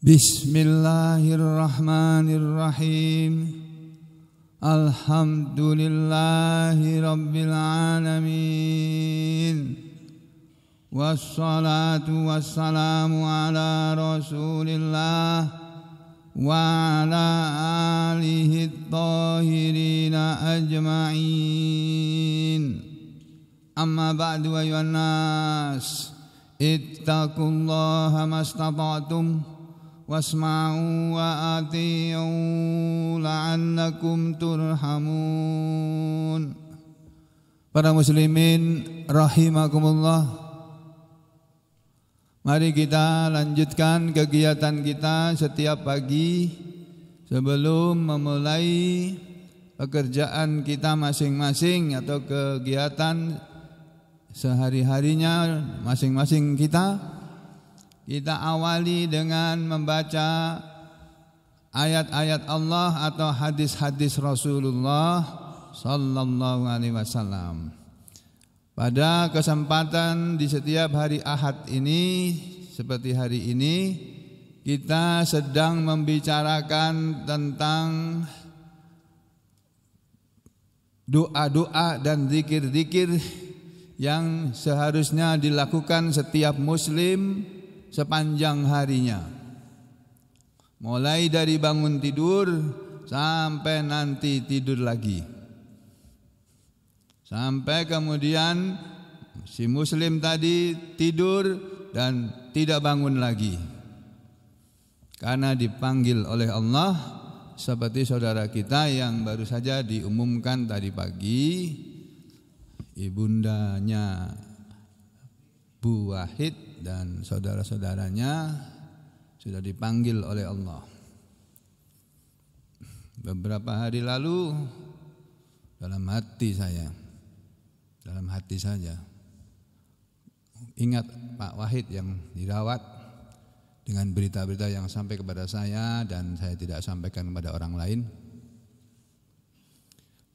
Bismillahirrahmanirrahim. Alhamdulillahi rabbil alamin. Wassalatu wassalamu ala rasulillah wa ala alihi thahirina ajma'in. Amma ba'du ayuhan nas, ittaqullaha mastata'tum wasma'u wa ati'u la'allakum turhamun. Para muslimin rahimakumullah, mari kita lanjutkan kegiatan kita setiap pagi sebelum memulai pekerjaan kita masing-masing atau kegiatan sehari-harinya masing-masing kita. Kita awali dengan membaca ayat-ayat Allah atau hadis-hadis Rasulullah sallallahu alaihi wasallam. Pada kesempatan di setiap hari Ahad ini, seperti hari ini, kita sedang membicarakan tentang doa-doa dan zikir-zikir yang seharusnya dilakukan setiap muslim sepanjang harinya, mulai dari bangun tidur sampai nanti tidur lagi, sampai kemudian si muslim tadi tidur dan tidak bangun lagi karena dipanggil oleh Allah, seperti saudara kita yang baru saja diumumkan tadi pagi, ibundanya Bu Wahid dan saudara-saudaranya sudah dipanggil oleh Allah. Beberapa hari lalu dalam hati saja ingat Pak Wahid yang dirawat dengan berita-berita yang sampai kepada saya dan saya tidak sampaikan kepada orang lain.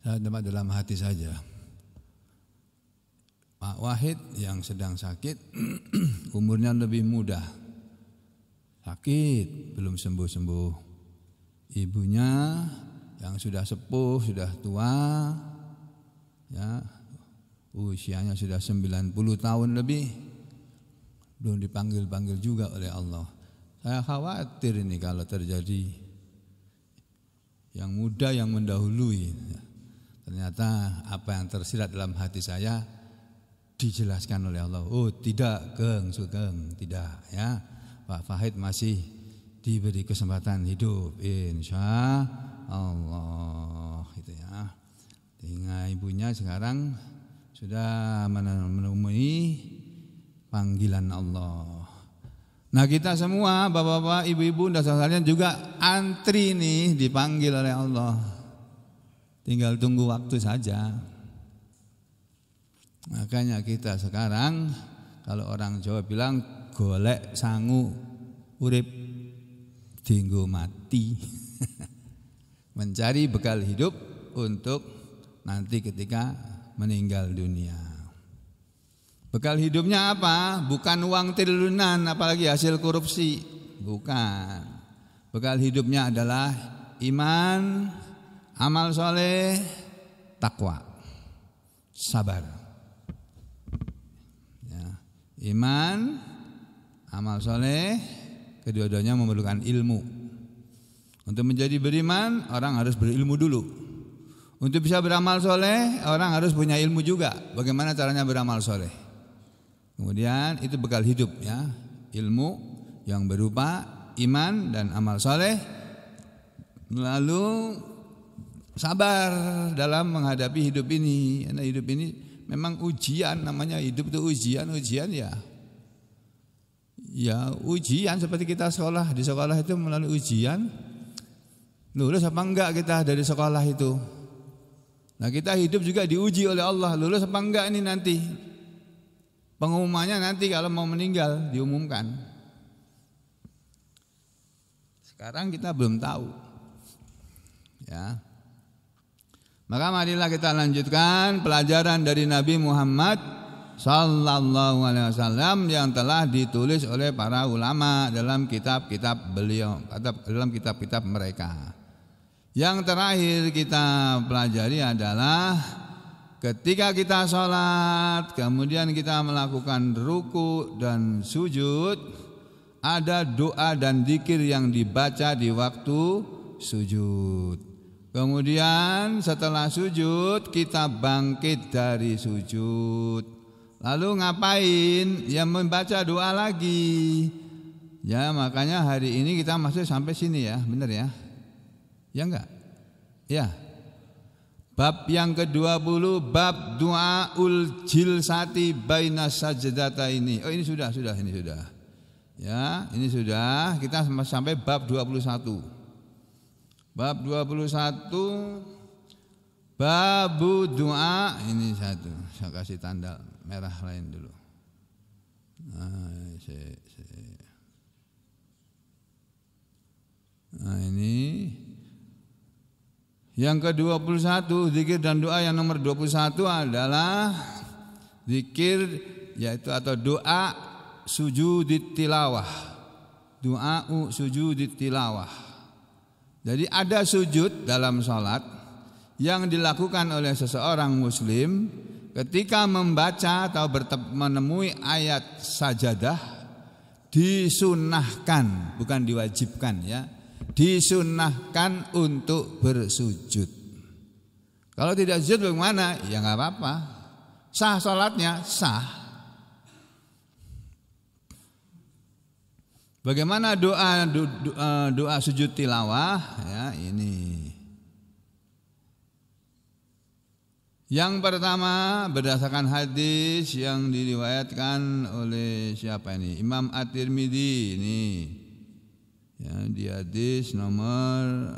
Saya dalam hati saja, Pak Wahid yang sedang sakit, umurnya lebih muda, sakit, belum sembuh-sembuh. Ibunya yang sudah sepuh, sudah tua, ya, usianya sudah 90 tahun lebih, belum dipanggil-panggil juga oleh Allah. Saya khawatir ini kalau terjadi yang muda yang mendahului. Ternyata apa yang tersirat dalam hati saya dijelaskan oleh Allah. Oh tidak, Sugeng, tidak ya. Pak Wahid masih diberi kesempatan hidup, insya Allah, gitu ya. Tinggal ibunya sekarang sudah menemui panggilan Allah. Nah kita semua, bapak-bapak, ibu-ibu dan saudara juga antri nih dipanggil oleh Allah. Tinggal tunggu waktu saja. Makanya kita sekarang, kalau orang Jawa bilang golek sangu urip dinggo mati. Mencari bekal hidup untuk nanti ketika meninggal dunia. Bekal hidupnya apa? Bukan uang triliunan apalagi hasil korupsi, bukan. Bekal hidupnya adalah iman, amal soleh, takwa, sabar. Iman, amal soleh, kedua-duanya memerlukan ilmu. Untuk menjadi beriman, orang harus berilmu dulu. Untuk bisa beramal soleh, orang harus punya ilmu juga. Bagaimana caranya beramal soleh? Kemudian itu bekal hidup ya, ilmu yang berupa iman dan amal soleh. Lalu sabar dalam menghadapi hidup ini. Karena hidup ini memang ujian, namanya hidup itu ujian ya. Ya ujian seperti kita sekolah, di sekolah itu melalui ujian. Lulus apa enggak kita dari sekolah itu? Nah kita hidup juga diuji oleh Allah, lulus apa enggak ini nanti? Pengumumannya nanti kalau mau meninggal diumumkan. Sekarang kita belum tahu. Ya. Maka marilah kita lanjutkan pelajaran dari Nabi Muhammad sallallahu alaihi wasallam yang telah ditulis oleh para ulama dalam kitab-kitab beliau, dalam kitab-kitab mereka. Yang terakhir kita pelajari adalah ketika kita sholat, kemudian kita melakukan ruku dan sujud, ada doa dan zikir yang dibaca di waktu sujud. Kemudian setelah sujud kita bangkit dari sujud. Lalu ngapain? Ya membaca doa lagi. Ya makanya hari ini kita masuk sampai sini ya, benar ya? Ya enggak? Ya. Bab yang ke-20, bab du'aul jilsati baina sajdataini. Oh ini sudah. Ya, ini sudah. Kita sampai bab 21. Bab 21 babu doa ini satu. Saya kasih tanda merah lain dulu. Nah, ini yang ke-21, zikir dan doa yang nomor 21 adalah zikir yaitu atau doa sujud tilawah. Doa sujud tilawah. Jadi ada sujud dalam salat yang dilakukan oleh seseorang muslim ketika membaca atau menemui ayat sajadah, disunnahkan, bukan diwajibkan ya. Disunnahkan untuk bersujud. Kalau tidak sujud bagaimana? Ya nggak apa-apa. Sah salatnya, sah. Bagaimana doa sujud tilawah? Ya ini. Yang pertama berdasarkan hadis yang diriwayatkan oleh siapa ini? Imam At-Tirmidzi ini. Ya, di hadis nomor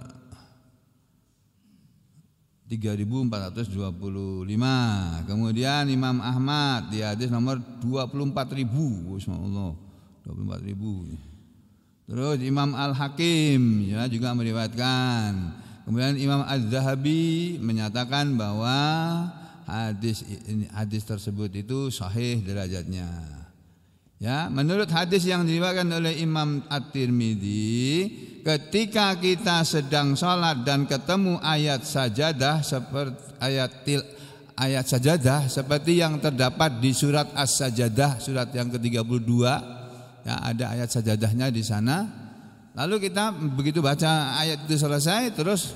3425. Kemudian Imam Ahmad di hadis nomor 24.000. Masyaallah, 24.000. Terus Imam Al-Hakim ya juga meriwayatkan. Kemudian Imam Az-Zahabi menyatakan bahwa hadis tersebut itu sahih derajatnya. Ya, menurut hadis yang diriwayatkan oleh Imam At-Tirmidzi, ketika kita sedang sholat dan ketemu ayat sajadah seperti ayat sajadah seperti yang terdapat di surat As-Sajadah, surat yang ke-32, ya ada ayat sajadahnya di sana. Lalu kita begitu baca ayat itu selesai, terus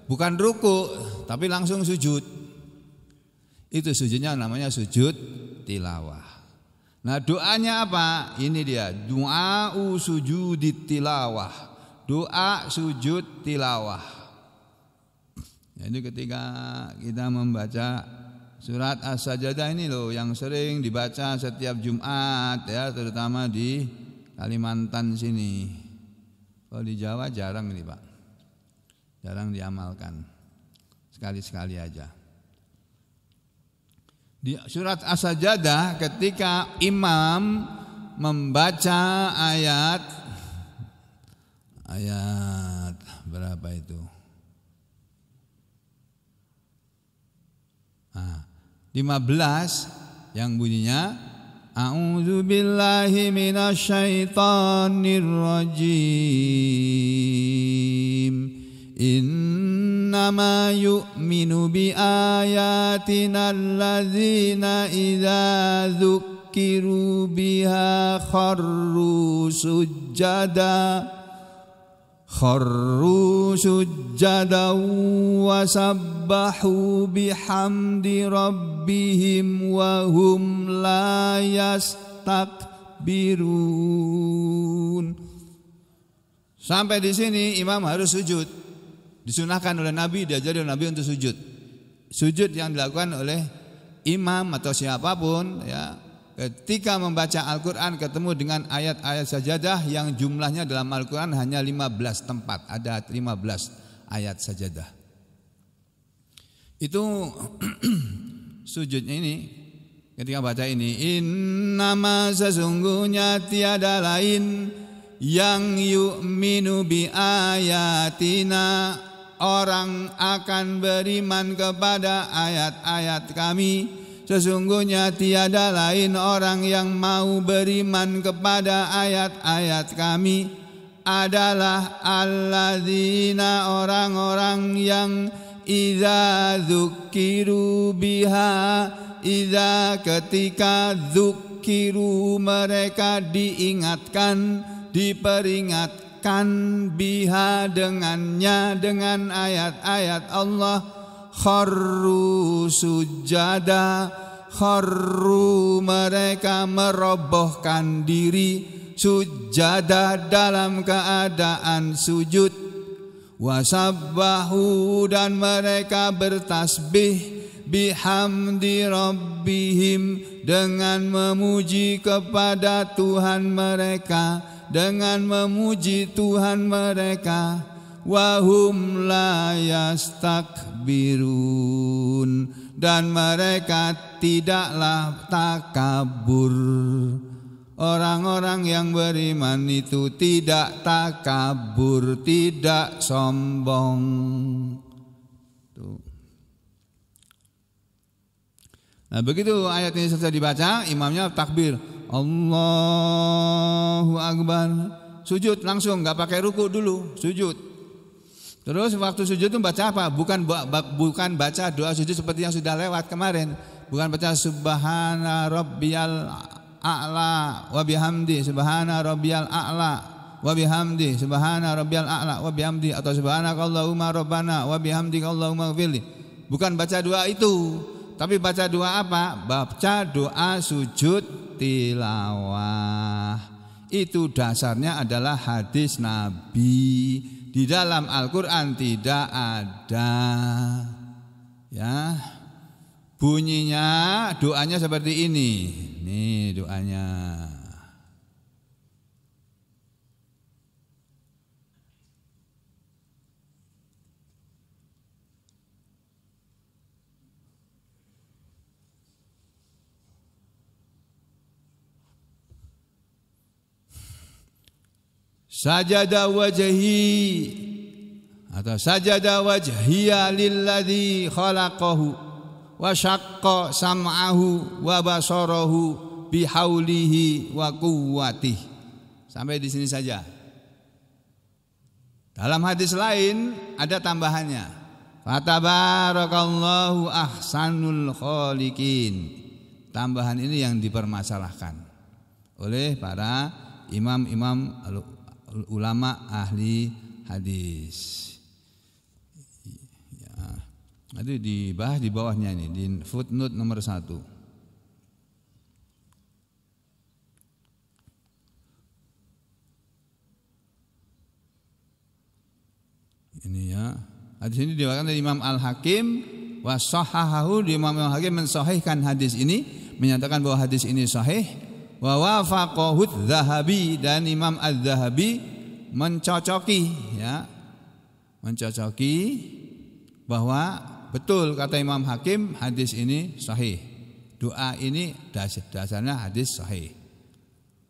bukan ruku tapi langsung sujud. Itu sujudnya namanya sujud tilawah. Nah doanya apa? Ini dia, doa sujud tilawah. Doa sujud tilawah. Jadi ketika kita membaca surat As-Sajadah ini loh yang sering dibaca setiap Jumat ya, terutama di Kalimantan sini. Kalau di Jawa jarang nih Pak. Jarang diamalkan. Sekali-sekali aja. Di surat As-Sajadah ketika imam membaca ayat berapa itu? 15 yang bunyinya A'udzu billahi minasyaitonir rajim. Innama yu'minu bi ayatina alladzina idza dzukkiru biha kharru sujjada wa sabbahu bihamdi rabbihim wa hum la yastakbirun. Sampai di sini imam harus sujud. Disunahkan oleh Nabi, diajari oleh Nabi untuk sujud. Sujud yang dilakukan oleh imam atau siapapun ya, ketika membaca Al-Quran ketemu dengan ayat-ayat sajadah yang jumlahnya dalam Al-Quran hanya 15 tempat, ada 15 ayat sajadah. Itu sujudnya ini ketika baca ini, innama sesungguhnya tiada lain yang yu'minu bi ayatina, orang akan beriman kepada ayat-ayat kami, Sesungguhnya tiada lain orang yang mau beriman kepada ayat-ayat kami adalah alladzina, orang-orang yang idza dzukiru biha, idza ketika dzukiru mereka diingatkan, diperingatkan biha dengannya, dengan ayat-ayat Allah, kharru sujada, kharru mereka merobohkan diri, sujada dalam keadaan sujud, wasabbahu dan mereka bertasbih, bihamdi rabbihim dengan memuji kepada Tuhan mereka, dengan memuji Tuhan mereka, wahum la yastakbirun dan mereka tidaklah takabur. Orang-orang yang beriman itu tidak takabur, tidak sombong. Tuh. Nah, begitu ayat ini selesai dibaca, imamnya takbir, Allahu Akbar, sujud langsung, nggak pakai ruku dulu, sujud. Terus waktu sujud itu baca apa? Bukan baca doa sujud seperti yang sudah lewat kemarin. Bukan baca subhana rabbiyal a'la wa bihamdi, subhana rabbiyal a'la wa bihamdi, subhana rabbiyal a'la wa bihamdi, atau subhanakallahumma rabbana wa bihamdika allahumma ighfirli. Bukan baca doa itu, tapi baca doa apa? Baca doa sujud tilawah. Itu dasarnya adalah hadis Nabi. Di dalam Al-Qur'an tidak ada. Ya. Bunyinya doanya seperti ini. Nih doanya. Sajada wajhi atau sajada wajhiya lilladzi khalaqahu wa syaqqa sam'ahu wa basarahu bihaulihi wa quwwatihi. Sampai di sini saja. Dalam hadis lain ada tambahannya. Fatabarakallahu ahsanul khaliqin. Tambahan ini yang dipermasalahkan oleh para imam-imam ulama ahli hadis. Ya, itu dibahas di bawahnya ini di footnote nomor 1. Ini ya. Hadis ini diriwayatkan dari Imam Al-Hakim wa shahahahu, Imam Al-Hakim mensahihkan hadis ini, menyatakan bahwa hadis ini sahih. Wa wafaqahu Adz-Dzahabi, dan Imam Adz-Dzahabi mencocoki, ya, mencocoki bahwa betul kata Imam Hakim hadis ini sahih. Doa ini dasarnya hadis sahih.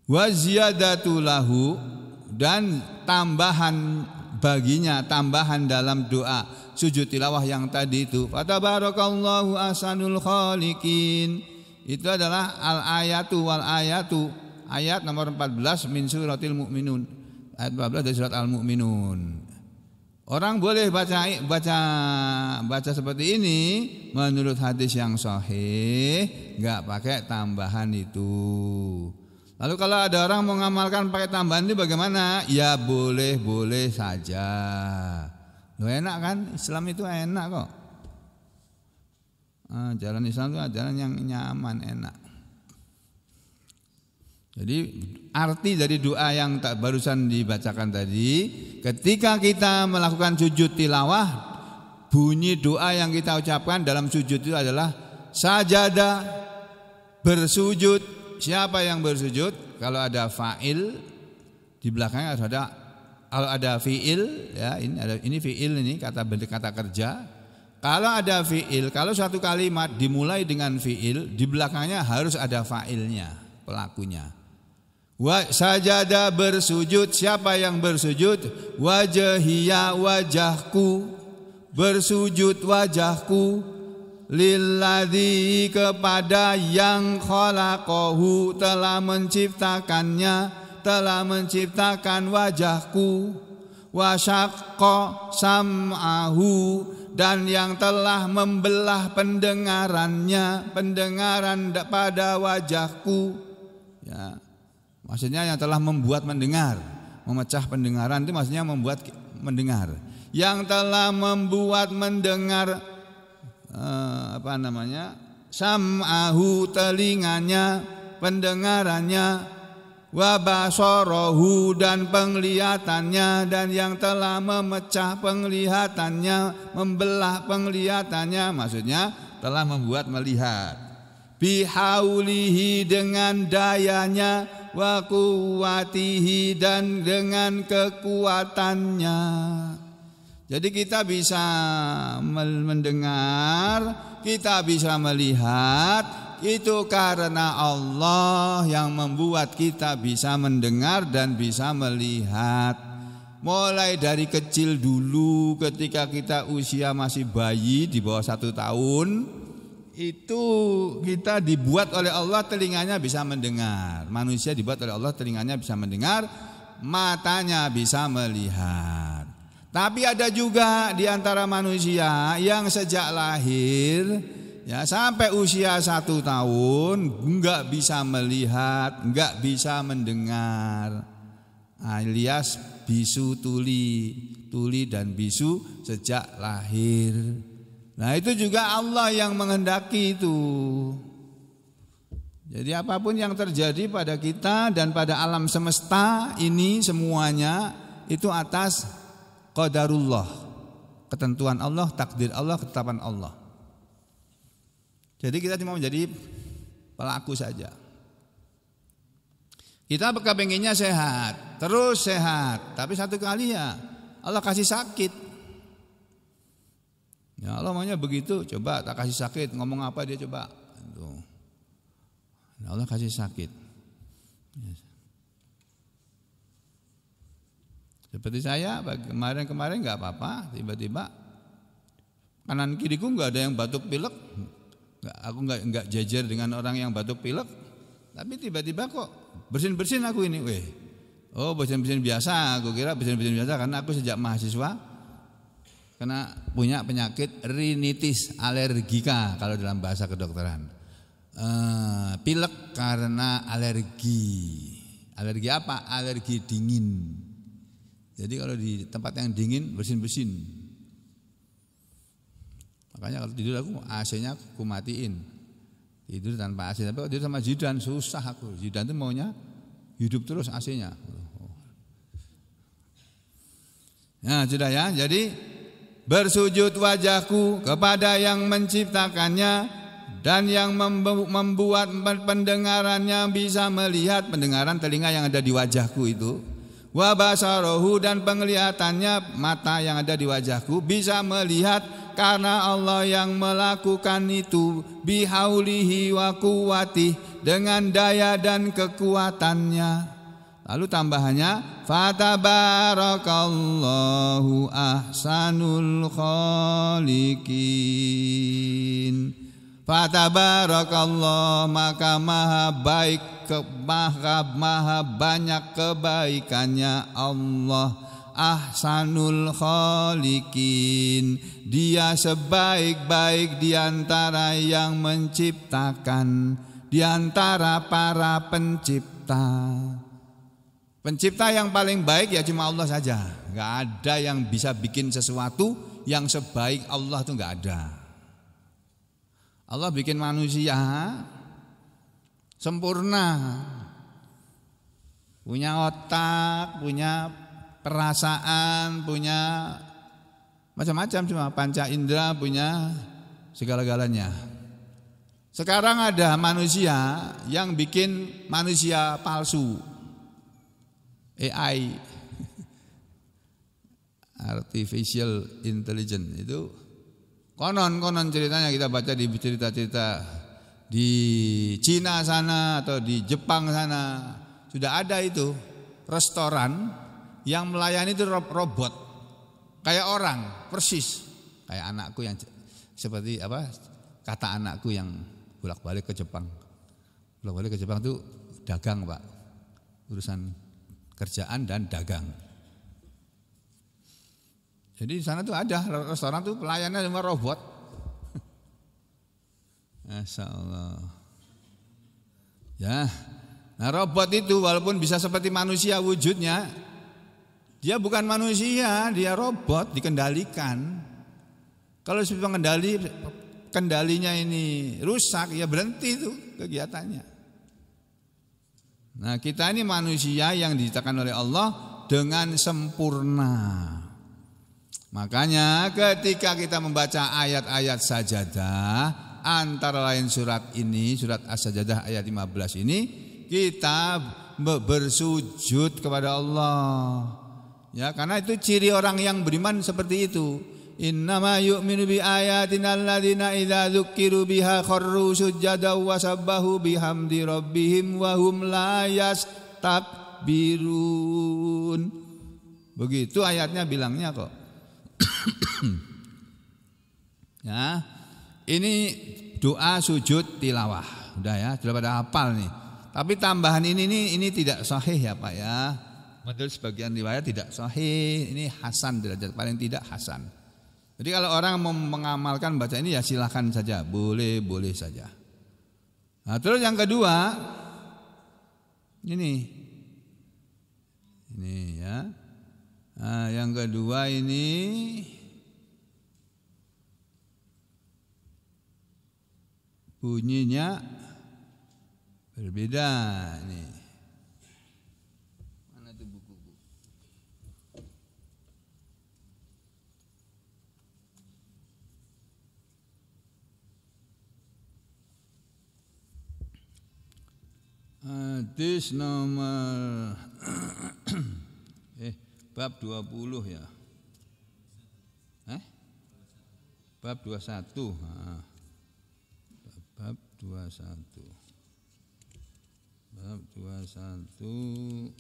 Wa ziyadatu lahu, dan tambahan baginya, tambahan dalam doa sujud tilawah yang tadi itu, fatabarakallahu ahsanul khaliqin. Itu adalah al-ayatu wal ayatu, ayat nomor 14 min suratil mu'minun, ayat 14 dari surat Al-Mu'minun. Orang boleh baca seperti ini menurut hadis yang sahih, enggak pakai tambahan itu. Lalu kalau ada orang mau mengamalkan pakai tambahan itu bagaimana? Ya boleh-boleh saja. Loh, enak kan? Islam itu enak kok. Jalan Islam itu jalan yang nyaman, enak. Jadi arti dari doa yang barusan dibacakan tadi, ketika kita melakukan sujud tilawah, bunyi doa yang kita ucapkan dalam sujud itu adalah sajada, bersujud. Siapa yang bersujud? Kalau ada fa'il di belakangnya harus ada, kalau ada fi'il, ya ini fi'il, ini kata kerja. Kalau ada fi'il, kalau satu kalimat dimulai dengan fi'il, di belakangnya harus ada fa'ilnya, pelakunya. Sajada, bersujud. Siapa yang bersujud? Wajhiya, wajahku. Bersujud wajahku. lilladzi kepada yang khalaqahu telah menciptakannya, telah menciptakan wajahku, wa syaqqa sam'ahu dan yang telah membelah pendengarannya, pendengaran pada wajahku. Ya, maksudnya yang telah membuat mendengar, memecah pendengaran itu maksudnya membuat mendengar. Yang telah membuat mendengar sam'ahu telinganya, pendengarannya, wa basarahu dan penglihatannya, dan yang telah memecah penglihatannya, membelah penglihatannya, maksudnya telah membuat melihat. Bihaulihi dengan dayanya, wa quwwatihi dan dengan kekuatannya. Jadi kita bisa mendengar, kita bisa melihat, itu karena Allah yang membuat kita bisa mendengar dan bisa melihat. Mulai dari kecil dulu, ketika kita usia masih bayi di bawah 1 tahun, itu kita dibuat oleh Allah telinganya bisa mendengar. Manusia dibuat oleh Allah telinganya bisa mendengar, matanya bisa melihat. Tapi ada juga di antara manusia yang sejak lahir ya sampai usia 1 tahun enggak bisa melihat, enggak bisa mendengar, alias bisu tuli dan bisu sejak lahir. Nah itu juga Allah yang menghendaki itu. Jadi apapun yang terjadi pada kita dan pada alam semesta ini semuanya itu atas qadarullah, ketentuan Allah, takdir Allah, ketetapan Allah. Jadi kita cuma menjadi pelaku saja. Kita kepengennya sehat, terus sehat, tapi satu kali ya Allah kasih sakit. Ya Allah maunya begitu, coba tak kasih sakit, ngomong apa dia coba. Allah kasih sakit. Seperti saya kemarin nggak apa-apa, tiba-tiba kanan kiriku nggak ada yang batuk pilek, aku nggak jajar dengan orang yang batuk pilek, tapi tiba-tiba kok bersin aku ini, bersin biasa, aku kira bersin biasa karena aku sejak mahasiswa karena punya penyakit rinitis alergika kalau dalam bahasa kedokteran, pilek karena alergi apa? Alergi dingin. Jadi kalau di tempat yang dingin bersin. Makanya kalau tidur aku AC-nya aku matiin. Tidur tanpa AC, tapi kalau tidur sama jidan susah aku. Jidan itu maunya hidup terus AC-nya. Nah, sudah ya. Jadi bersujud wajahku kepada yang menciptakannya dan yang membuat pendengarannya bisa melihat, pendengaran telinga yang ada di wajahku itu. Wa basarahu dan penglihatannya, mata yang ada di wajahku bisa melihat karena Allah yang melakukan itu. Bihaulihi wa quwwatihi dengan daya dan kekuatannya. Lalu tambahannya fatabarakallahu ahsanul khaliqin. Fatabarakallah, maka maha baik, maha banyak kebaikannya Allah. Ahsanul khaliqin, dia sebaik-baik di antara yang menciptakan, di antara para pencipta. Pencipta yang paling baik ya cuma Allah saja. Enggak ada yang bisa bikin sesuatu yang sebaik Allah itu enggak ada. Allah bikin manusia sempurna, punya otak, punya perasaan, punya macam-macam, cuma panca indera, punya segala-galanya. Sekarang ada manusia yang bikin manusia palsu, AI, artificial intelligence itu. Konon ceritanya kita baca di cerita-cerita di Cina sana atau di Jepang sana sudah ada itu restoran yang melayani itu robot kayak orang persis, kayak anakku yang seperti apa kata anakku yang bolak-balik ke Jepang. Bolak-balik ke Jepang itu dagang, Pak. Urusan kerjaan dan dagang. Jadi di sana tuh ada restoran tuh pelayannya cuma robot. Masya Allah. Ya, nah robot itu walaupun bisa seperti manusia wujudnya, dia bukan manusia, dia robot dikendalikan. Kalau kendalinya ini rusak, ya berhenti itu kegiatannya. Nah kita ini manusia yang diciptakan oleh Allah dengan sempurna. Makanya ketika kita membaca ayat-ayat sajadah, antara lain surat ini, surat As-Sajadah ayat 15 ini, kita bersujud kepada Allah. Ya, karena itu ciri orang yang beriman seperti itu. Innama yu'minu bi ayatina alladzina idza dzukiru biha kharru sujadaw wa sabbahu bihamdi rabbihim wa hum la yastakbirun. Begitu ayatnya bilangnya kok. Ya, ini doa sujud tilawah. Udah ya, sudah pada hafal nih. Tapi tambahan ini tidak sahih ya Pak ya. Menurut sebagian riwayat tidak sahih. Ini hasan, derajat paling tidak hasan. Jadi kalau orang mau mengamalkan baca ini ya silakan saja, boleh saja. Nah, terus yang kedua ini ya. Nah, yang kedua ini bunyinya berbeda nih. Mana tuh buku-buku? Hadis nomor bab 20 ya. Bab 21. Bab 21. Bab 21.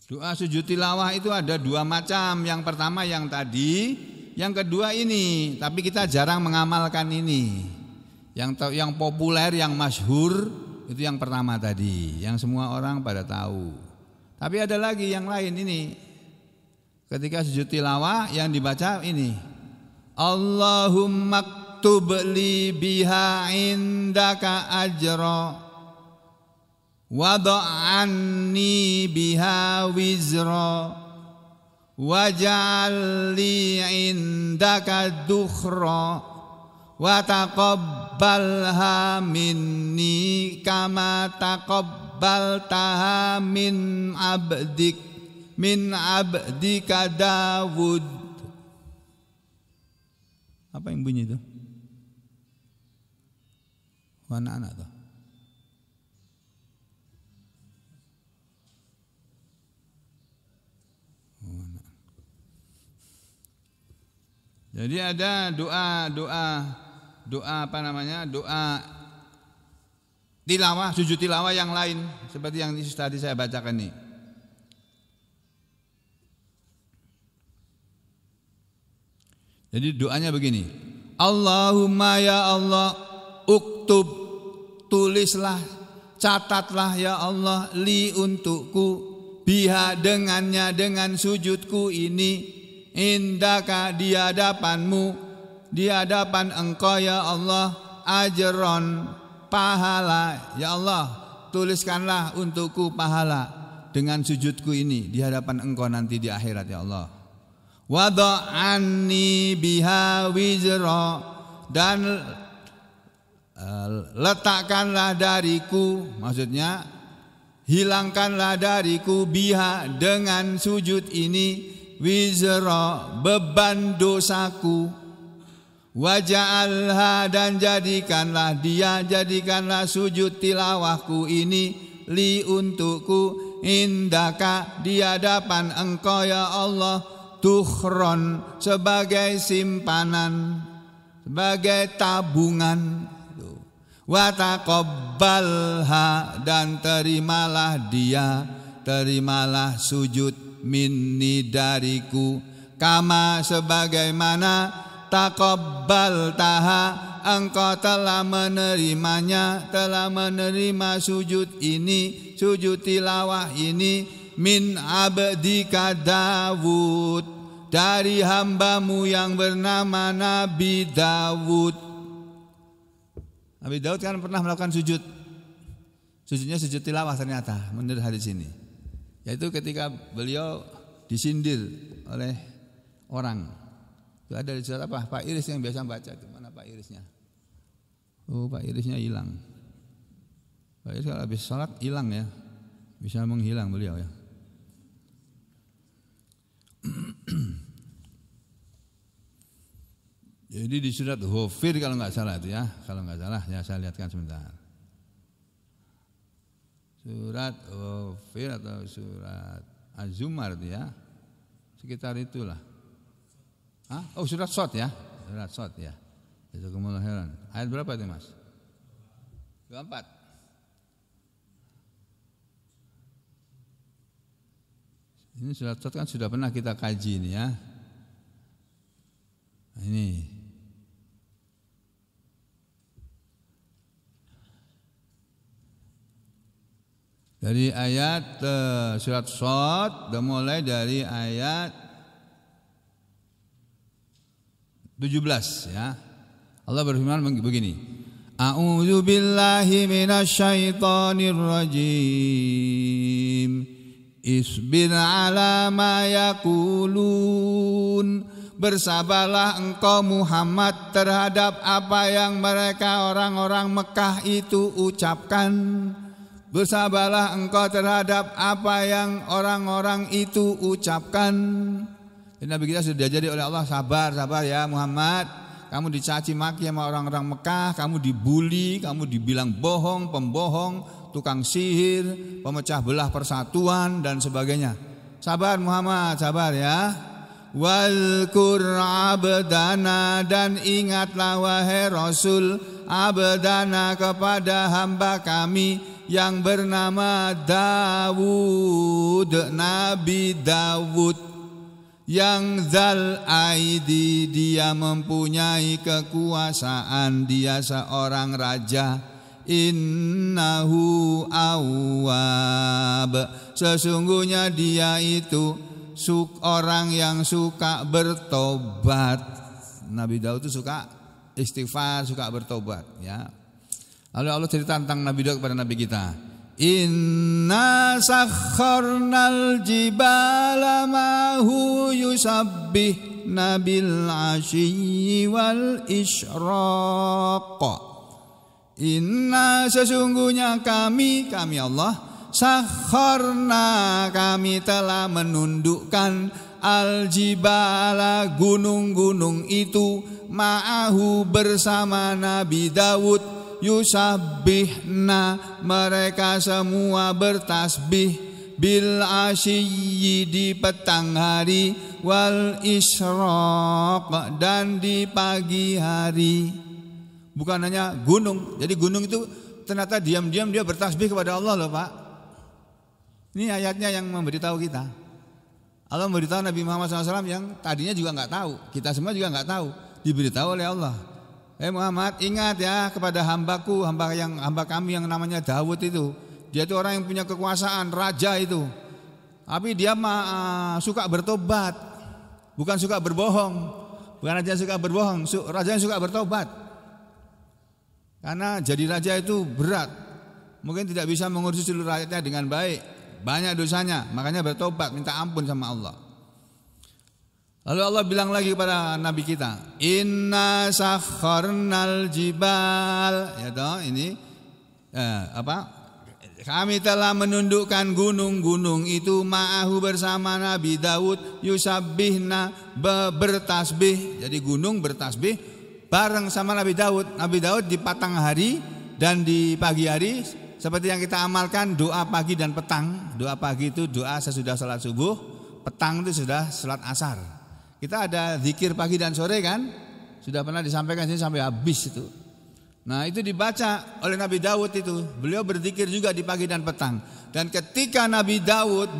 Doa sujud tilawah itu ada dua macam. Yang pertama yang tadi, yang kedua ini. Tapi kita jarang mengamalkan ini. Yang populer, yang masyhur itu yang pertama tadi, yang semua orang pada tahu. Tapi ada lagi yang lain ini. Ketika sujud tilawah yang dibaca ini, Allahumma ktub li biha indaka ajra wada'anni biha wizra waj'al li indaka dukhra wa taqabbalha minni kama taqabbaltaha min abdika Dawud. Apa yang bunyi itu? Anak-anak tuh. Jadi ada doa apa namanya? Doa tilawah, sujud tilawah yang lain seperti yang tadi saya bacakan nih. Jadi doanya begini. Allahumma ya Allah, uktub, tulislah, catatlah ya Allah, li untukku, biha dengannya, dengan sujudku ini, indaka di hadapanmu, di hadapan engkau ya Allah, ajron, pahala ya Allah, tuliskanlah untukku pahala dengan sujudku ini di hadapan engkau nanti di akhirat ya Allah. Wada'anni biha wizra, dan letakkanlah dariku, maksudnya hilangkanlah dariku, biha dengan sujud ini, wizra beban dosaku, waja'alha dan jadikanlah dia, jadikanlah sujud tilawahku ini, li untukku, indaka di hadapan engkau ya Allah, tukhron sebagai simpanan, sebagai tabungan, wa taqabbalha, dan terimalah sujud minni dariku, kama sebagaimana taqabbaltaha engkau telah menerimanya, telah menerima sujud ini, sujud tilawah ini, min abdika Dawud, dari hambamu yang bernama Nabi Dawud. Nabi Dawud kan pernah melakukan sujud. Sujudnya sujud tilawah ternyata menurut hadis ini. Yaitu ketika beliau disindir oleh orang. Itu ada di surat apa? Pak Iris yang biasa baca itu. Mana Pak Irisnya? Oh, Pak Irisnya hilang. Pak Iris kalau habis sholat hilang ya. Bisa menghilang beliau ya. Jadi di surat Ghafir kalau nggak salah itu ya, kalau nggak salah ya saya lihatkan sebentar. Surat Ghafir atau surat Az-Zumar itu ya, sekitar itulah. Oh surat Shad ya, surat Shad ya. Jazakumullah khairan. Ayat berapa itu Mas? 24. Ini surat Shad kan sudah pernah kita kaji ini ya. Nah, ini. Dari ayat surat Shad, mulai dari ayat 17 ya. Allah berfirman begini. A'udzu billahi minasyaitonir rajim. Isbir ala ma yaqulun. Bersabarlah engkau Muhammad terhadap apa yang mereka orang-orang Mekah itu ucapkan. Bersabarlah engkau terhadap apa yang orang-orang itu ucapkan. Dan Nabi kita sudah diajari oleh Allah, sabar ya Muhammad. Kamu dicaci maki sama orang-orang Mekah, kamu dibully, kamu dibilang bohong, pembohong, tukang sihir, pemecah belah persatuan dan sebagainya. Sabar Muhammad, sabar ya. Walkur abdana, dan ingatlah wahai Rasul, abdana kepada hamba kami yang bernama Dawud, Nabi Dawud, yang zal aidi, dia mempunyai kekuasaan, dia seorang raja. Innahu awwab, sesungguhnya dia itu orang yang suka bertobat. Nabi Daud itu suka istighfar, suka bertobat ya. Lalu Allah cerita tentang Nabi Daud kepada Nabi kita. Inna sakharnal jibala ma'hu yusabbihna bil ashyi wal isyraq. Inna, sesungguhnya kami Allah, sakharna, kami telah menundukkan al-jibala, gunung-gunung itu, ma'ahu, bersama Nabi Dawud, yusabbihna, mereka semua bertasbih, bil asyi, di petang hari, wal isyraq, dan di pagi hari. Bukan hanya gunung. Jadi gunung itu ternyata diam-diam dia bertasbih kepada Allah loh Pak. Ini ayatnya yang memberitahu kita. Allah memberitahu Nabi Muhammad SAW yang tadinya juga nggak tahu. Kita semua juga nggak tahu. Diberitahu oleh Allah. Muhammad, ingat ya kepada hambaku, hamba kami yang namanya Dawud itu. Dia itu orang yang punya kekuasaan, raja itu. Tapi dia suka bertobat, bukan suka berbohong. Bukan raja suka berbohong, raja yang suka bertobat. Karena jadi raja itu berat. Mungkin tidak bisa mengurusi seluruh rakyatnya dengan baik. Banyak dosanya, makanya bertobat, minta ampun sama Allah. Lalu Allah bilang lagi kepada Nabi kita, Inna sakharnal jibal. Ya toh, ini kami telah menundukkan gunung-gunung itu, ma'ahu, bersama Nabi Daud, yusabbihna, bertasbih. Jadi gunung bertasbih bareng sama Nabi Daud. Nabi Daud di petang hari dan di pagi hari, seperti yang kita amalkan doa pagi dan petang. Doa pagi itu doa sesudah salat subuh, petang itu sudah salat asar. Kita ada zikir pagi dan sore kan, sudah pernah disampaikan sini sampai habis itu. Nah, itu dibaca oleh Nabi Daud itu. Beliau berzikir juga di pagi dan petang. Dan ketika Nabi Daud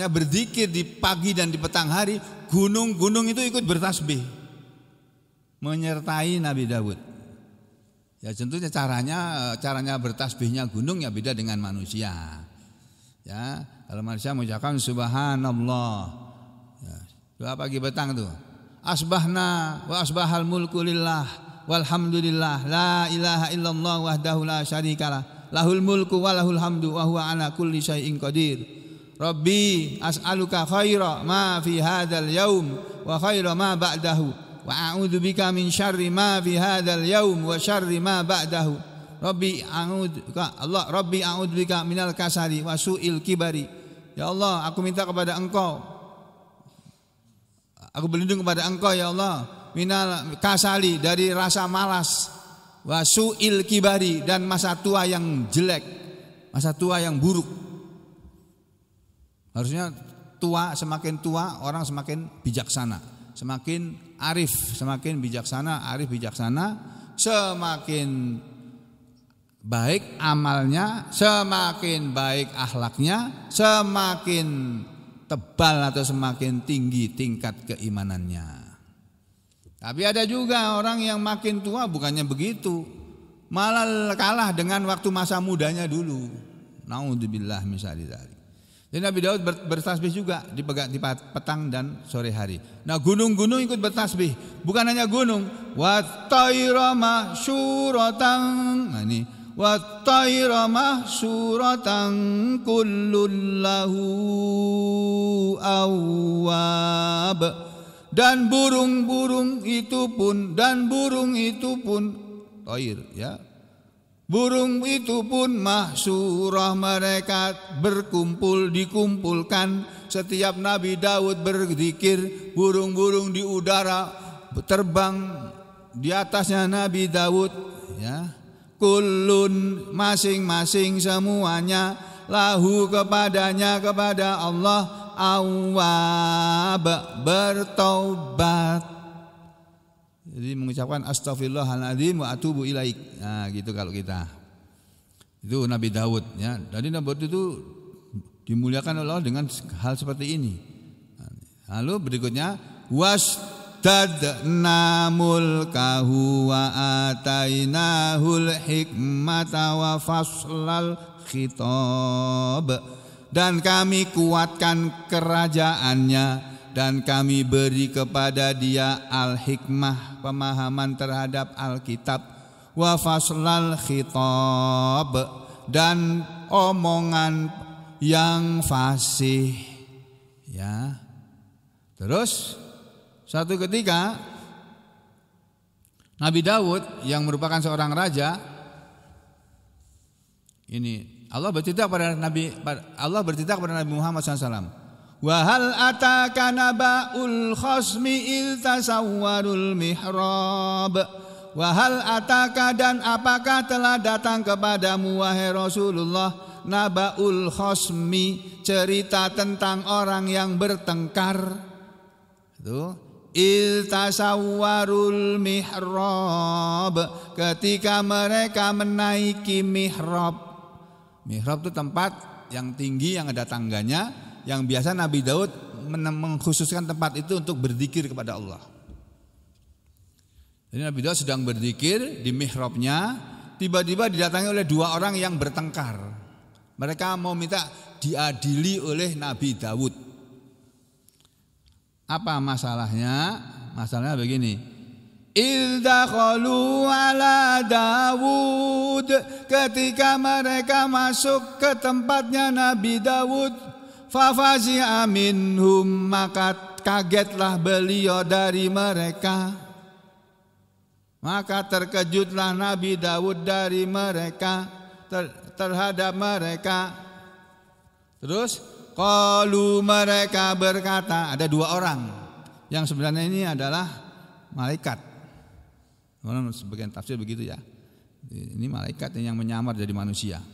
berzikir di pagi dan di petang hari, gunung-gunung itu ikut bertasbih menyertai Nabi Daud. Ya tentunya caranya bertasbihnya gunung ya beda dengan manusia. Ya, kalau manusia mengucapkan subhanallah. Ya, doa pagi petang tuh. Asbahna wa asbahal mulku lillah walhamdulillah la ilaha illallah wahdahu la syarikalah lahul mulku wa lahul hamdu wa huwa ala kulli syai'in qadir. Rabbi as'aluka khaira ma fi hadzal yaum wa khaira ma ba'dahu wa a'udzu bika min syarri ma fi hadzal yaum wa syarri ma ba'dahu. Rabbi a'udzu bika minal kasali wa su'il kibari. Ya Allah, aku minta kepada Engkau, aku berlindung kepada Engkau ya Allah, minal kasali, dari rasa malas, wa su'il kibari, dan masa tua yang jelek, masa tua yang buruk. Harusnya semakin tua orang semakin bijaksana, semakin arif, semakin bijaksana, arif bijaksana, semakin baik amalnya, semakin baik akhlaknya, semakin tebal atau semakin tinggi tingkat keimanannya. Tapi ada juga orang yang makin tua bukannya begitu, malah kalah dengan waktu masa mudanya dulu. Naudzubillah min dzalik. Jadi Nabi Daud bertasbih juga di petang dan sore hari. Nah, gunung-gunung ikut bertasbih. Bukan hanya gunung, wa tayra mahsyuratan. Nah ini wa tayra mahsyuratan kullun lahu awwab. Dan burung itu pun tayr ya. Burung itu pun mahsyurah, mereka dikumpulkan. Setiap Nabi Daud berzikir, burung-burung di udara terbang di atasnya Nabi Daud ya. Kullun, masing-masing semuanya, lahu kepadanya, kepada Allah, awwab, bertaubat. Jadi mengucapkan astaghfirullahaladzim wa atubu ilaik. Nah, gitu kalau kita. Itu Nabi Daud ya. Jadi Nabi Daud itu dimuliakan oleh Allah dengan hal seperti ini. Lalu berikutnya wasdadna mulkahu wa atainahul hikmata wa faslal khitab. Dan kami kuatkan kerajaannya, dan kami beri kepada dia al-hikmah, pemahaman terhadap Alkitab, wa faslal khitab, dan omongan yang fasih ya. Terus suatu ketika Nabi Daud yang merupakan seorang raja ini, Allah bercerita kepada Nabi Muhammad SAW. Wa hal ataka naba'ul khasmi il tasawwarul mihrab. Wa hal ataka, dan apakah telah datang kepadamu wahai Rasulullah, naba'ul khasmi, cerita tentang orang yang bertengkar. Itu il tasawwarul mihrab, ketika mereka menaiki mihrab. Mihrab itu tempat yang tinggi yang ada tangganya, yang biasa Nabi Daud mengkhususkan tempat itu untuk berzikir kepada Allah. Jadi Nabi Daud sedang berzikir di mihrabnya, tiba-tiba didatangi oleh dua orang yang bertengkar. Mereka mau minta diadili oleh Nabi Daud. Apa masalahnya? Masalahnya begini. Ildakhalu ala Dawud, ketika mereka masuk ke tempatnya Nabi Daud, fafazi'a minhum, maka kagetlah beliau dari mereka, maka terkejutlah Nabi Daud dari mereka, terhadap mereka. Terus qalu, mereka berkata, ada dua orang yang sebenarnya ini adalah malaikat. Sebagian tafsir begitu ya. Ini malaikat yang menyamar jadi manusia.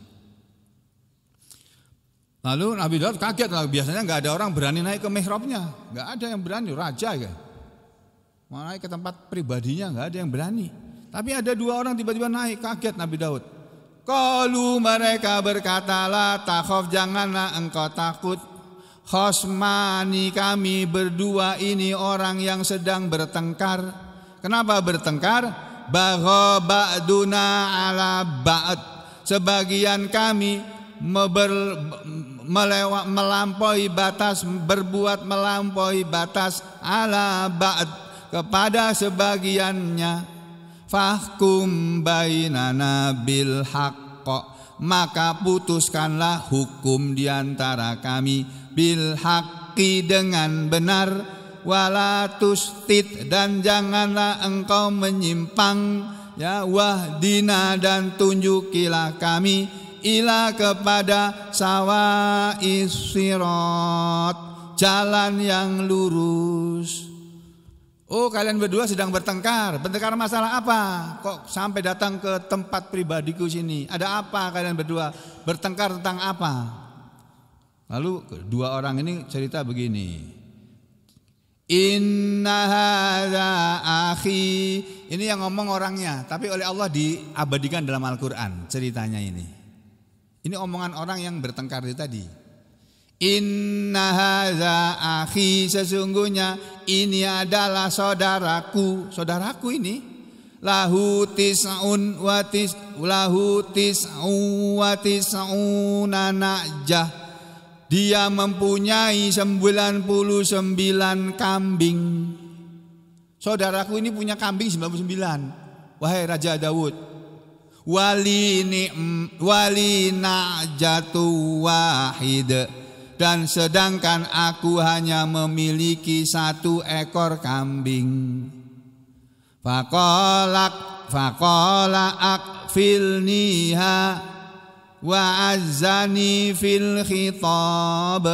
Lalu Nabi Daud kaget, biasanya nggak ada orang berani naik ke mihrabnya, nggak ada yang berani, raja ya. Mau naik ke tempat pribadinya nggak ada yang berani. Tapi ada dua orang tiba-tiba naik, kaget Nabi Daud. Qalu, mereka berkata, la takhaf, janganlah engkau takut. Khosmani, kami berdua ini orang yang sedang bertengkar. Kenapa bertengkar? Bagha ba'duna ala ba'd. Sebagian kami melampaui batas, berbuat melampaui batas ala ba'd, kepada sebagiannya. Fahkum bainana bil haqq, maka putuskanlah hukum di antara kami bil haqqi, dengan benar. Wala tustit, dan janganlah engkau menyimpang. Ya, wahdina, dan tunjukilah kami ila, kepada sawa'is sirat, jalan yang lurus. Oh, kalian berdua sedang bertengkar. Bertengkar masalah apa? Kok sampai datang ke tempat pribadiku sini? Ada apa kalian berdua? Bertengkar tentang apa? Lalu dua orang ini cerita begini. Inna hadza akhi. Ini yang ngomong orangnya, tapi oleh Allah diabadikan dalam Al-Qur'an ceritanya ini. Ini omongan orang yang bertengkar itu tadi. Inna hadza akhi, sesungguhnya ini adalah saudaraku. Saudaraku ini lahu tis'un wa tis'una najah. Dia mempunyai 99 kambing. Saudaraku ini punya kambing 99. Wahai Raja Daud, wali najatu wahid, dan sedangkan aku hanya memiliki 1 ekor kambing. Faqala akfilniha wa azzani fil khitab.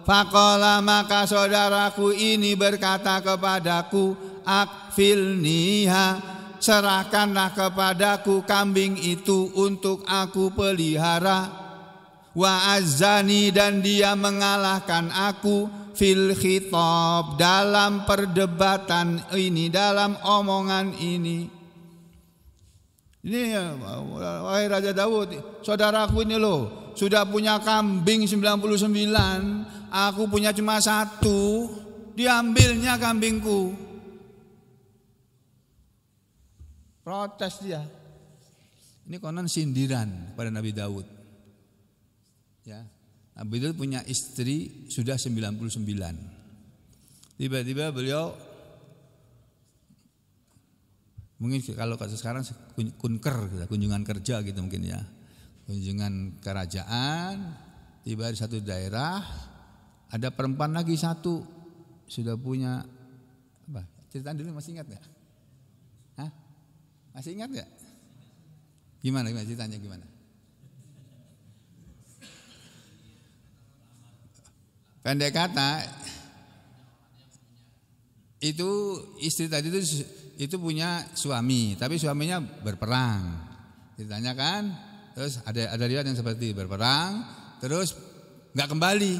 Faqala, maka saudaraku ini berkata kepadaku, akfilniha, serahkanlah kepadaku kambing itu untuk aku pelihara. Wa azzani, dan dia mengalahkan aku fil khitab, dalam perdebatan ini, dalam omongan ini. Ini wahai Raja Daud, saudaraku ini loh sudah punya kambing 99, aku punya cuma 1, diambilnya kambingku. Protes dia. Ini konon sindiran pada Nabi Daud. Ya, Nabi Daud punya istri sudah 99. Tiba-tiba beliau, mungkin kalau sekarang kunjungan kerja gitu mungkin ya, kunjungan kerajaan, tiba di satu daerah, ada perempuan lagi 1 sudah punya apa? Cerita dulu, masih ingat nggak? Hah? Masih ingat nggak? Gimana ceritanya gimana? Pendek kata, itu istri tadi itu punya suami, tapi suaminya berperang. Ditanya kan, terus ada riwayat yang seperti berperang, terus nggak kembali,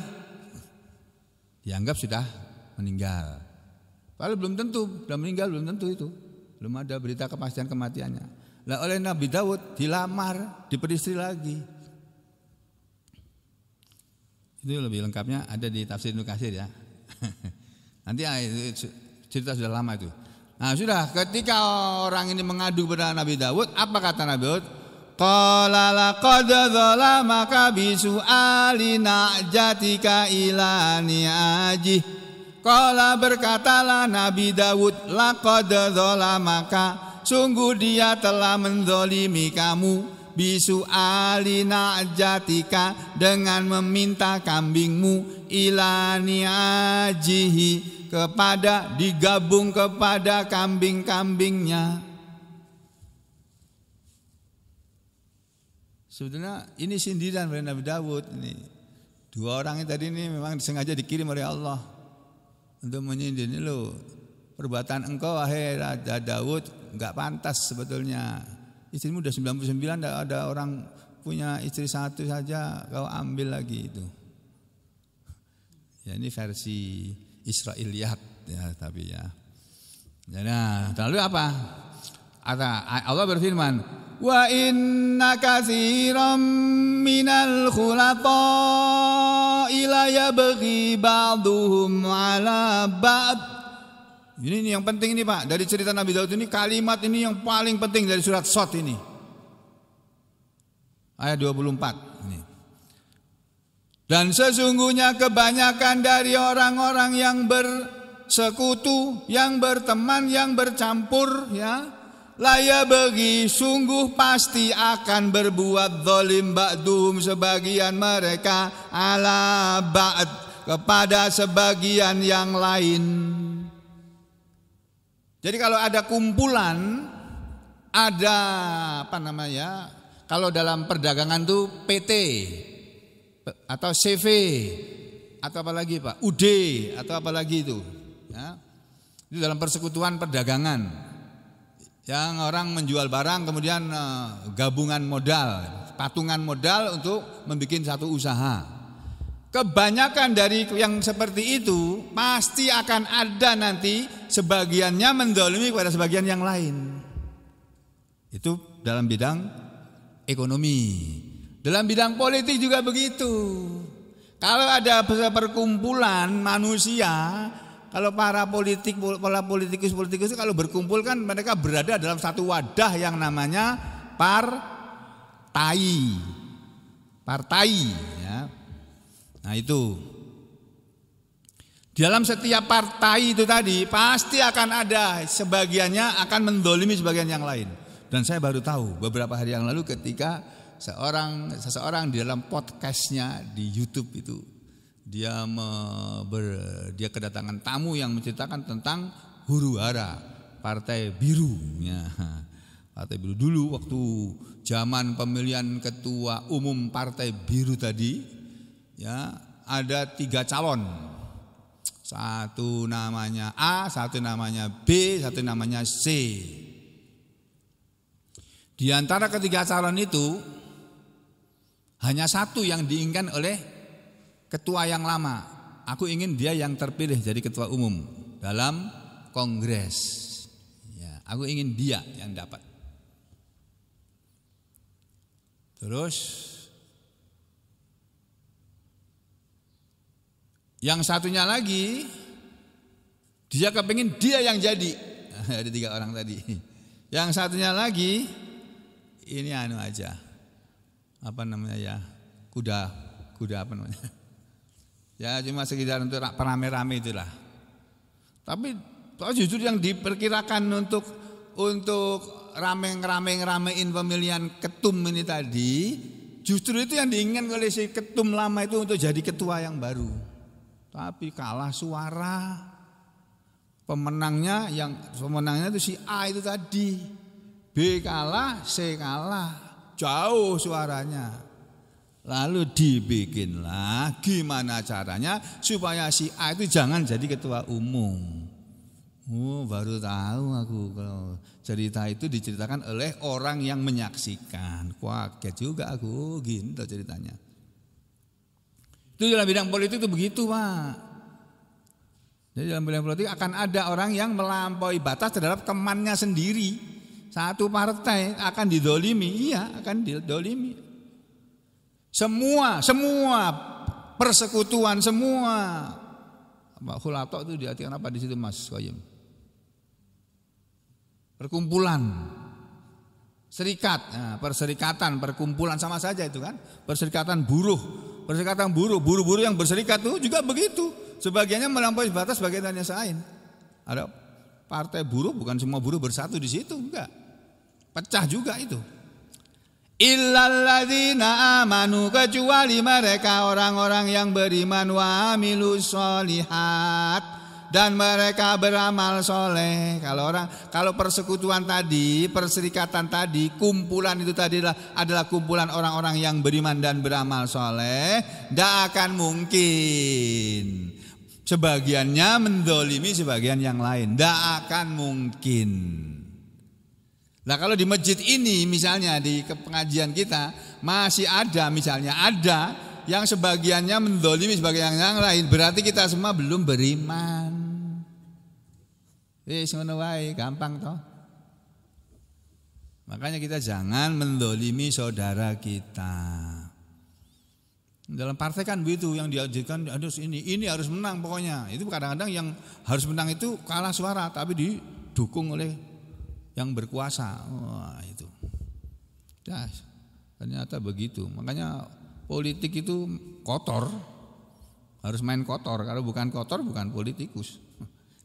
dianggap sudah meninggal. Padahal belum tentu, sudah meninggal belum tentu itu, belum ada berita kepastian kematiannya. Lah oleh Nabi Daud dilamar, diperistri lagi. Itu lebih lengkapnya ada di tafsir Ibnu Katsir ya. Nanti cerita sudah lama itu. Nah sudah, ketika orang ini mengadu kepada Nabi Daud, apa kata Nabi Daud? Qala laqad zalamaka bisu'ali na'jatika ila ni'ajih. Qala, berkatalah Nabi Daud, laqad zalamaka, sungguh dia telah menzalimi kamu, bisu'ali na'jatika, dengan meminta kambingmu, ila ni'ajihi, kepada digabung kepada kambing-kambingnya. Sebetulnya ini sindiran oleh Nabi Daud ini. Dua orang tadi ini memang sengaja dikirim oleh Allah untuk menyindir. Ini loh, perbuatan engkau wahai Raja Daud enggak pantas sebetulnya. Istrimu udah 99, ada orang punya istri 1 saja kau ambil lagi itu. Ya ini versi Israiliyat ya, tapi ya. Nah, lalu apa? Allah berfirman, wa inna katsiran minal khulata'i la yabghi ba'duhum 'ala ba'd. Ini yang penting ini Pak, dari cerita Nabi Daud ini kalimat ini yang paling penting dari surat Shad ini. Ayat 24 ini. Dan sesungguhnya kebanyakan dari orang-orang yang bersekutu, yang berteman, yang bercampur, ya, laya bagi sungguh pasti akan berbuat zalim ba'dum sebagian mereka ala ba'd kepada sebagian yang lain. Jadi kalau ada kumpulan, ada kalau dalam perdagangan tuh PT atau CV atau apa lagi Pak, UD atau apa lagi itu, ya. Itu dalam persekutuan perdagangan yang orang menjual barang kemudian gabungan modal, patungan modal untuk membuat satu usaha. Kebanyakan dari yang seperti itu pasti akan ada nanti sebagiannya mendolimi kepada sebagian yang lain. Itu dalam bidang ekonomi. Dalam bidang politik juga begitu. Kalau ada perkumpulan manusia, kalau para politikus itu kalau berkumpul kan mereka berada dalam satu wadah yang namanya partai, ya. Nah itu di dalam setiap partai itu tadi pasti akan ada sebagiannya akan mendolimi sebagian yang lain. Dan saya baru tahu beberapa hari yang lalu ketika seseorang di dalam podcastnya di YouTube itu dia kedatangan tamu yang menceritakan tentang huru-hara Partai Biru, ya. Partai Biru dulu waktu zaman pemilihan ketua umum Partai Biru tadi, ya, ada 3 calon. Satu namanya A, satu namanya B, satu namanya C. Di antara ketiga calon itu hanya satu yang diinginkan oleh ketua yang lama. Aku ingin dia yang terpilih jadi ketua umum dalam kongres. Ya, aku ingin dia yang dapat. Terus yang satunya lagi dia kepingin dia yang jadi. Ada 3 orang tadi. Yang satunya lagi ini aja. Apa namanya ya? Kuda apa namanya? Ya cuma sekedar untuk rame-rame itulah. Tapi justru yang diperkirakan untuk ngeramein pemilihan ketum ini tadi, justru itu yang diinginkan oleh si ketum lama itu untuk jadi ketua yang baru. Tapi kalah suara. Pemenangnya itu si A itu tadi. B kalah, C kalah. Jauh suaranya. Lalu dibikinlah gimana caranya supaya si A itu jangan jadi ketua umum. Oh, baru tahu aku kalau cerita itu diceritakan oleh orang yang menyaksikan. Kaget juga aku, gitu ceritanya. Itu dalam bidang politik itu begitu, Pak. Jadi dalam bidang politik akan ada orang yang melampaui batas terhadap temannya sendiri. Satu partai akan didolimi, iya akan didolimi. Semua persekutuan semua. Khulato itu diartikan apa di situ Mas Qayyim? Perkumpulan, serikat, perserikatan, perkumpulan sama saja itu kan. Perserikatan buruh, buruh yang berserikat itu juga begitu. Sebagiannya melampaui batas, sebagiannya lain. Ada partai buruh, bukan semua buruh bersatu di situ, enggak. Pecah juga itu. Illalladzina amanu, kecuali mereka orang-orang yang beriman wa amilus sholihat dan mereka beramal soleh. Kalau persekutuan tadi, perserikatan tadi, kumpulan itu tadi adalah kumpulan orang-orang yang beriman dan beramal soleh, tidak akan mungkin sebagiannya mendolimi sebagian yang lain, tidak akan mungkin. Nah kalau di masjid ini misalnya di pengajian kita masih ada misalnya ada yang sebagiannya mendolimi sebagian yang lain, berarti kita semua belum beriman. Ngono wae, gampang toh. Makanya kita jangan mendolimi saudara kita. Dalam partai kan begitu, yang diajukan harus ini harus menang pokoknya. Itu kadang-kadang yang harus menang itu kalah suara tapi didukung oleh yang berkuasa. Wah, itu. Ya, ternyata begitu. Makanya politik itu kotor. Harus main kotor. Kalau bukan kotor bukan politikus.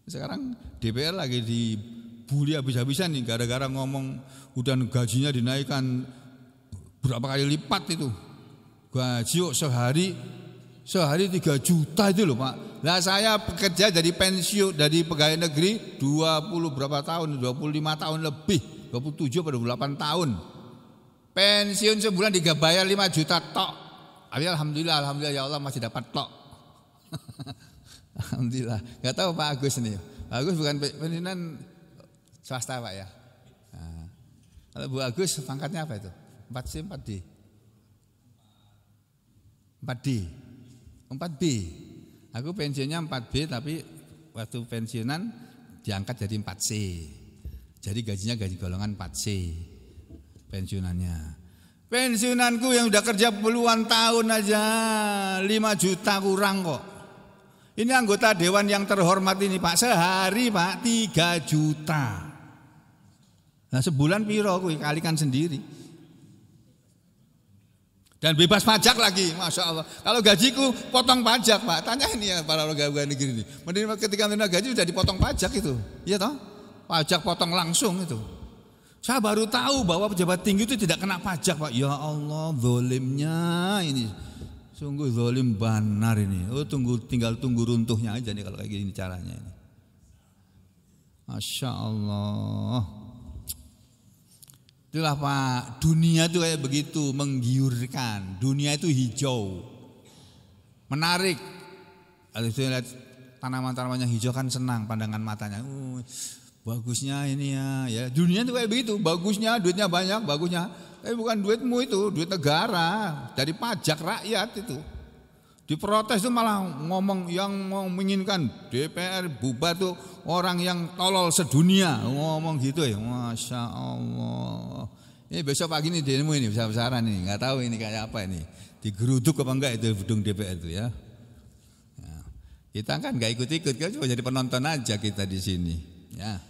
Sekarang DPR lagi dibully habis-habisan nih gara-gara ngomong udah gajinya dinaikkan berapa kali lipat itu. Gaji sehari 3 juta itu loh Pak. Nah saya bekerja dari pensiun dari pegawai negeri 20 berapa tahun, 25 tahun lebih, 27 atau 28 tahun. Pensiun sebulan dibayar 5 juta tok. Alhamdulillah ya Allah masih dapat tok. Alhamdulillah. Gak tahu Pak Agus nih. Pak Agus bukan pensiunan swasta Pak ya. Nah, kalau Bu Agus pangkatnya apa itu? 4C 4D. 4B. Aku pensiunnya 4B tapi waktu pensiunan diangkat jadi 4C. Jadi gajinya gaji golongan 4C pensiunannya. Pensiunanku yang udah kerja puluhan tahun aja 5 juta kurang kok. Ini anggota dewan yang terhormat ini Pak, sehari Pak 3 juta. Nah sebulan piro kuwi kalikan sendiri. Dan bebas pajak lagi, Masya Allah. Kalau gajiku potong pajak Pak, tanya ini ya para pegawai negeri ini. Ketika menerima gaji sudah dipotong pajak itu, iya toh? Pajak potong langsung itu. Saya baru tahu bahwa pejabat tinggi itu tidak kena pajak Pak. Ya Allah, zolimnya ini, sungguh zolim benar ini. Oh tinggal tunggu runtuhnya aja nih kalau kayak gini caranya ini. Masya Allah. Itulah Pak, dunia itu kayak begitu, menggiurkan. Dunia itu hijau, menarik. Kalau saya lihat tanaman-tanaman yang hijau kan senang pandangan matanya. Bagusnya ini ya. Dunia itu kayak begitu, bagusnya, duitnya banyak, bagusnya. Tapi bukan duitmu itu, duit negara, dari pajak rakyat itu. Diprotes itu malah ngomong yang mau menginginkan DPR bubar tuh orang yang tolol sedunia, ngomong gitu ya. Masya Allah. Ini besok pagi ini demo ini besar-besaran ini, nggak tahu ini kayak apa ini. Digeruduk apa enggak itu gedung DPR itu ya. Nah, kita kan nggak ikut-ikut, kita cuma jadi penonton aja kita di sini. Ya.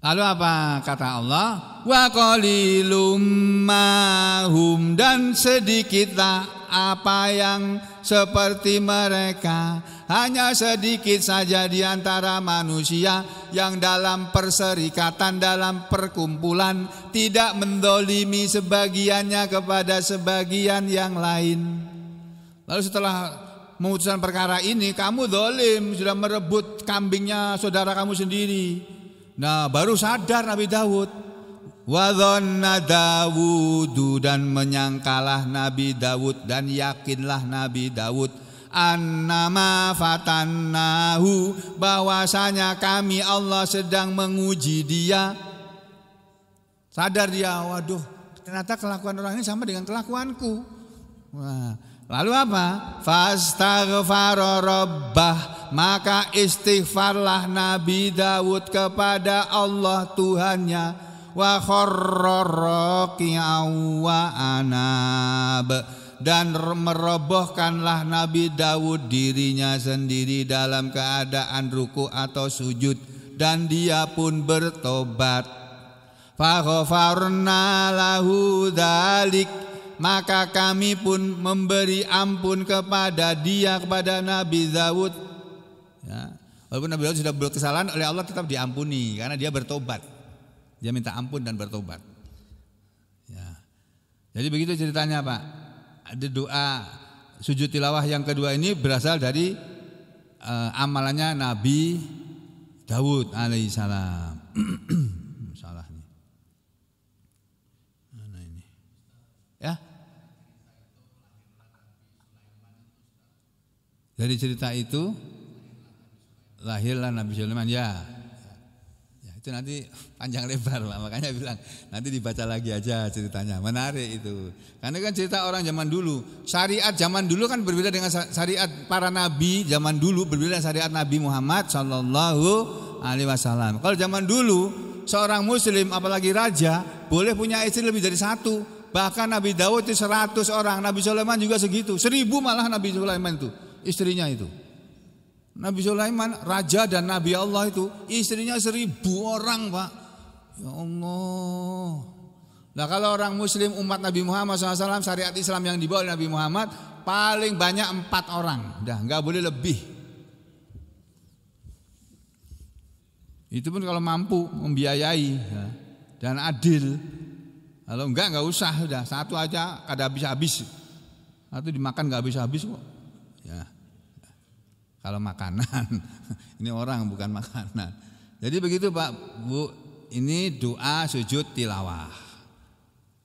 Lalu apa kata Allah? Wa qalilum mahum, dan sedikitlah apa yang seperti mereka, hanya sedikit saja di antara manusia yang dalam perserikatan, dalam perkumpulan tidak mendolimi sebagiannya kepada sebagian yang lain. Lalu setelah memutuskan perkara ini, kamu dolim, sudah merebut kambingnya saudara kamu sendiri. Nah baru sadar Nabi Daud. Wa dhanna Dawudu, dan menyangkalah Nabi Daud dan yakinlah Nabi Daud annama fatannahu, bahwasanya kami Allah sedang menguji dia. Sadar dia, waduh ternyata kelakuan orang ini sama dengan kelakuanku. Wah, lalu apa? Fastaghfara rabbah, maka istighfarlah Nabi Daud kepada Allah Tuhannya. Wa kharra raki'an wa anab, dan merobohkanlah Nabi Daud dirinya sendiri dalam keadaan ruku atau sujud, dan dia pun bertobat. Fa ghafarna lahu dzalik, maka kami pun memberi ampun kepada dia, kepada Nabi Daud ya. Walaupun Nabi Daud sudah berbuat kesalahan, oleh Allah tetap diampuni karena dia bertobat. Dia minta ampun dan bertobat. Ya. Jadi begitu ceritanya Pak. Ada doa sujud tilawah yang kedua ini berasal dari amalannya Nabi Daud alaihissalam. Salah nih. Mana ini? Ya. Dari cerita itu lahirlah Nabi Sulaiman ya. Itu nanti panjang lebar Pak, makanya bilang nanti dibaca lagi aja ceritanya, menarik itu. Karena kan cerita orang zaman dulu, syariat zaman dulu kan berbeda dengan syariat para nabi zaman dulu, berbeda dengan syariat Nabi Muhammad Sallallahu Alaihi Wasallam. Kalau zaman dulu seorang muslim apalagi raja boleh punya istri lebih dari satu. Bahkan Nabi Daud itu 100 orang, Nabi Sulaiman juga segitu, 1000 malah Nabi Sulaiman itu istrinya itu. Nabi Sulaiman raja dan Nabi Allah itu istrinya 1000 orang, Pak. Ya Allah. Nah kalau orang muslim umat Nabi Muhammad SAW, syariat Islam yang dibawa oleh Nabi Muhammad paling banyak 4 orang, dah nggak boleh lebih. Itu pun kalau mampu membiayai ya, dan adil. Kalau enggak usah, sudah satu aja kada habis-habis. Satu dimakan enggak habis-habis kok. Ya. Kalau makanan, ini orang bukan makanan. Jadi begitu Pak, Bu, ini doa sujud tilawah.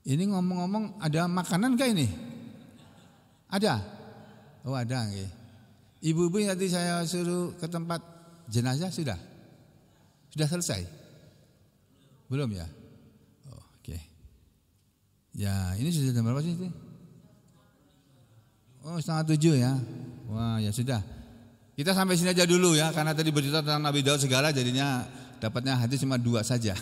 Ini ngomong-ngomong ada makanan enggak ini? Ada? Oh ada nggih. Ibu-ibu yang tadi saya suruh ke tempat jenazah sudah? Sudah selesai? Belum ya? Oh, oke. Ya ini sudah jam berapa sih itu? Oh 6:30 ya. Wah ya sudah. Kita sampai sini aja dulu ya. Karena tadi bercerita tentang Nabi Daud segala, jadinya dapatnya hadis cuma 2 saja.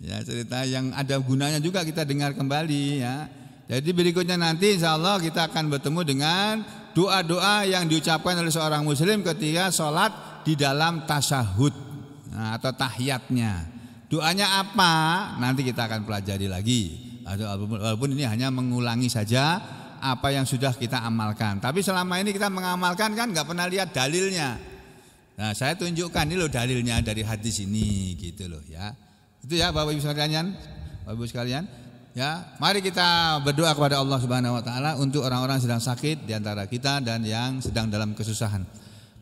Ya cerita yang ada gunanya juga kita dengar kembali ya. Jadi berikutnya nanti insya Allah kita akan bertemu dengan doa-doa yang diucapkan oleh seorang muslim ketika sholat di dalam tasyahud. Nah, atau tahiyatnya. Doanya apa? Nanti kita akan pelajari lagi. Walaupun ini hanya mengulangi saja apa yang sudah kita amalkan. Tapi selama ini kita mengamalkan kan nggak pernah lihat dalilnya. Nah, saya tunjukkan ini loh dalilnya dari hadis ini gitu loh ya. Itu ya Bapak Ibu sekalian, Bapak Ibu sekalian. Ya, mari kita berdoa kepada Allah Subhanahu wa taala untuk orang-orang yang sedang sakit di antara kita dan yang sedang dalam kesusahan.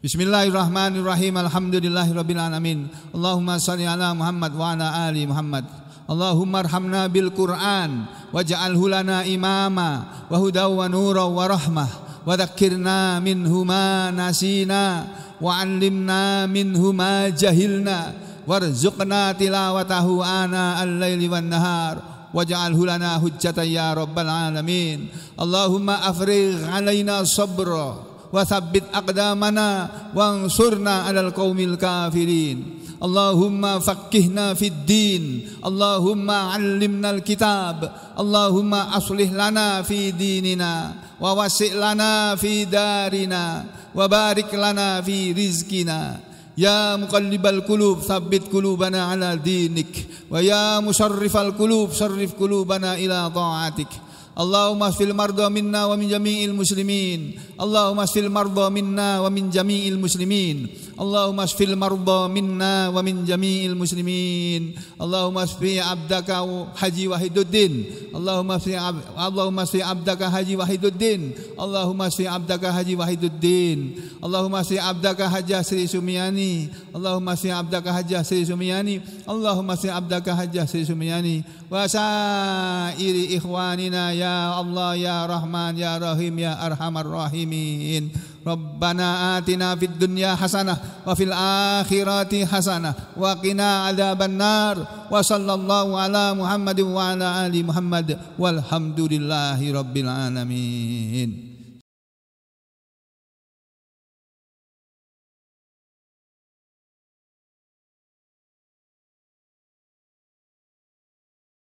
Bismillahirrahmanirrahim. Alhamdulillahirabbil alamin. Allahumma shalli ala Muhammad wa ala ali Muhammad. Allahumma arhamna bil Qur'an waj'alhu lana imama wa hudaw wa nura wa rahmah wa dzakkirna minhu ma nasina wa 'allimna minhu ma jahilna warzuqna tilawatahu ana al-laili wan nahar waj'alhu lana hujjatan ya rabbal alamin. Allahumma afrigh 'alaina sabra wa tsabbit aqdamana wansurna 'alal qaumil kafirin. Allahumma faqqihna fid din, Allahumma 'allimnal kitab, Allahumma aslih lana fi dinina wa wasi' lana fi darina wa barik lana fi rizqina. Ya muqallibal qulub tsabbit qulubana 'ala dinik wa ya musarrifal qulub sarrif qulubana ila ta'atik. Allahumma asfil marda minna wa min jami'il muslimin. Allahumma asfil marda minna wa min jami'il muslimin. Allahumma asfil marda minna wa min jami'il muslimin. Allahumma asfi abdaka Haji Wahiduddin. Allahumma asfi abdaka Haji Wahiduddin. Allahumma asfi abdaka Haji Wahiduddin. Allahumma asfi abdaka Hajjah Sri Sumiyani. Allahumma asfi abdaka Hajjah Sri Sumiyani. Allahumma asfi abdaka Hajjah Sri Sumiyani wa sairi ikhwanina ya Allah ya Rahman ya Rahim ya Arhamar Rahimin. Rabbana atina fid dunya hasanah wa fil akhirati hasanah wa qina adzabannar wa sallallahu ala Muhammadin wa ala ali Muhammad walhamdulillahi rabbil alamin.